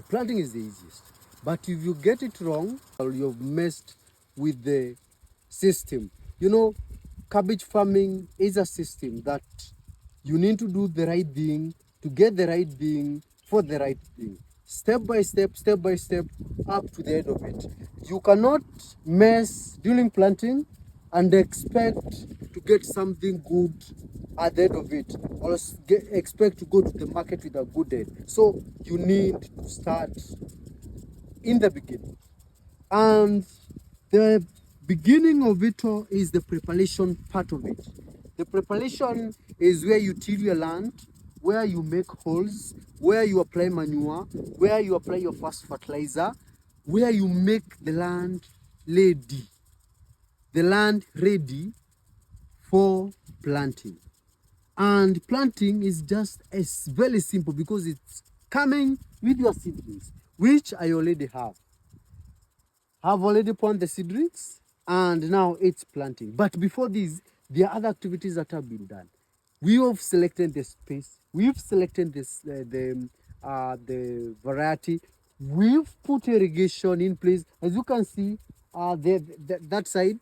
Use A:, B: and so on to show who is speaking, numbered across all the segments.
A: Planting is the easiest. But if you get it wrong, you've messed with the system. You know, cabbage farming is a system that you need to do the right thing to get the right thing for the right thing. Step by step, up to the end of it. You cannot mess during planting and expect to get something good at the end of it, or expect to go to the market with a good end. So you need to start in the beginning. And the beginning of it all is the preparation part of it. The preparation is where you till your land, where you make holes, where you apply manure, where you apply your first fertilizer, where you make the land ready. The land ready for planting. And planting is just very simple because it's coming with your seedlings, which I already have. I've already planted the seedlings and now it's planting. But before this, there are other activities that have been done. We have selected the space. We've selected this, the variety. We've put irrigation in place. As you can see, that side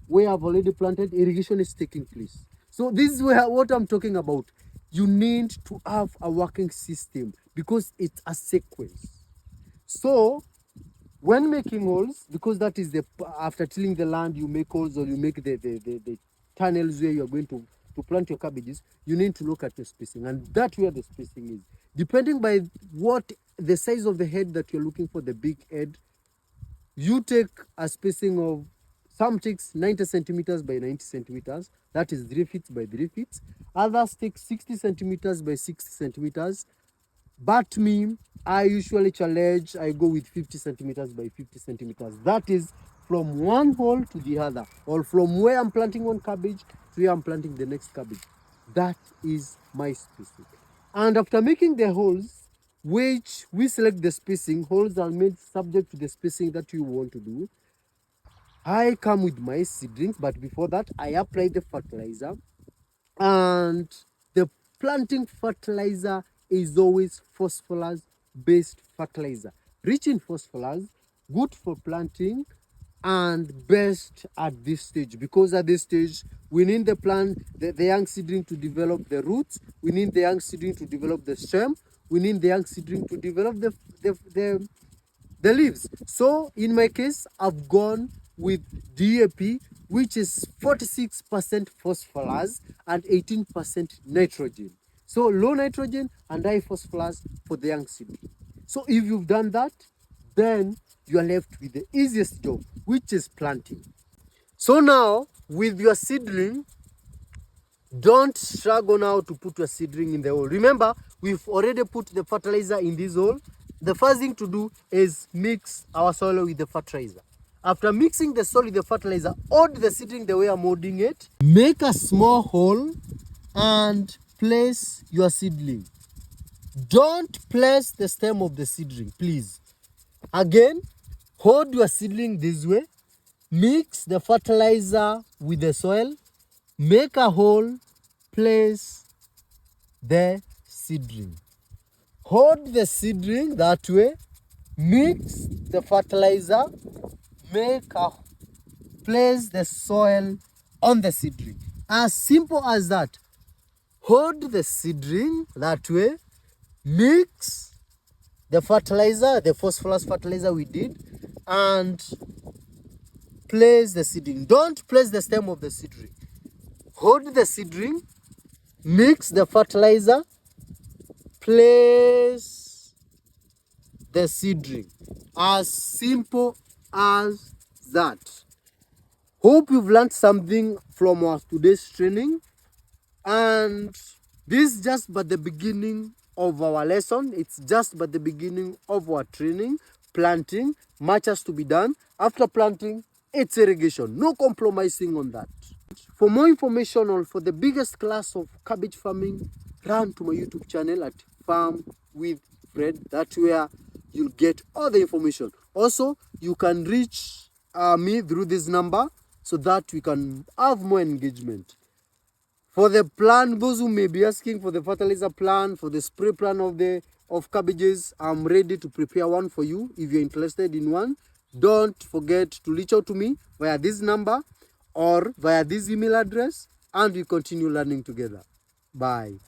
A: where I've already planted, irrigation is taking place. So this is what I'm talking about. You need to have a working system because it's a sequence. So when making holes, because that is after tilling the land, you make holes or you make the tunnels where you're going to plant your cabbages, you need to look at the spacing, and that's where the spacing is. Depending by what the size of the head that you're looking for, the big head, you take a spacing of, some takes 90 centimeters by 90 centimeters, that is 3 feet by 3 feet. Others take 60 centimeters by 60 centimeters. But me, I usually challenge, I go with 50 centimeters by 50 centimeters. That is from one hole to the other, or from where I'm planting one cabbage to where I'm planting the next cabbage. That is my spacing. And after making the holes, which we select the spacing, holes are made subject to the spacing that you want to do. I come with my seedlings, but before that, I apply the fertilizer. And the planting fertilizer is always phosphorus-based fertilizer. Rich in phosphorus, good for planting, and best at this stage. Because at this stage, we need the plant, the young seedling to develop the roots. We need the young seedling to develop the stem. We need the young seedling to develop the leaves. So in my case, I've gone with DAP, which is 46% phosphorus and 18% nitrogen. So low nitrogen and high phosphorus for the young seedling. So if you've done that, then you are left with the easiest job, which is planting. So now, with your seedling, don't struggle now to put your seedling in the hole. Remember, we've already put the fertilizer in this hole. The first thing to do is mix our soil with the fertilizer. After mixing the soil with the fertilizer, hold the seedling the way I'm holding it. Make a small hole and place your seedling. Don't place the stem of the seedling, please. Again, hold your seedling this way. Mix the fertilizer with the soil. Make a hole. Place the seedling. Hold the seedling that way. Mix the fertilizer. Place the soil on the seedling. As simple as that. Hold the seedling that way. Mix the fertilizer, the phosphorus fertilizer we did, and place the seedling. Don't place the stem of the seedling. Hold the seedling, mix the fertilizer, place the seedling. As simple as that. Hope you've learned something from our today's training, and this is just but the beginning of our lesson. It's just but the beginning of our training. Planting, much has to be done. After planting, it's irrigation. No compromising on that. For more information or for the biggest class of cabbage farming, run to my YouTube channel at Farm with Fred. That's where you'll get all the information. Also, you can reach me through this number so that we can have more engagement. For the plan, those who may be asking for the fertilizer plan, for the spray plan of the of cabbages. I'm ready to prepare one for you. If you're interested in one, don't forget to reach out to me via this number or via this email address, and we continue learning together. Bye.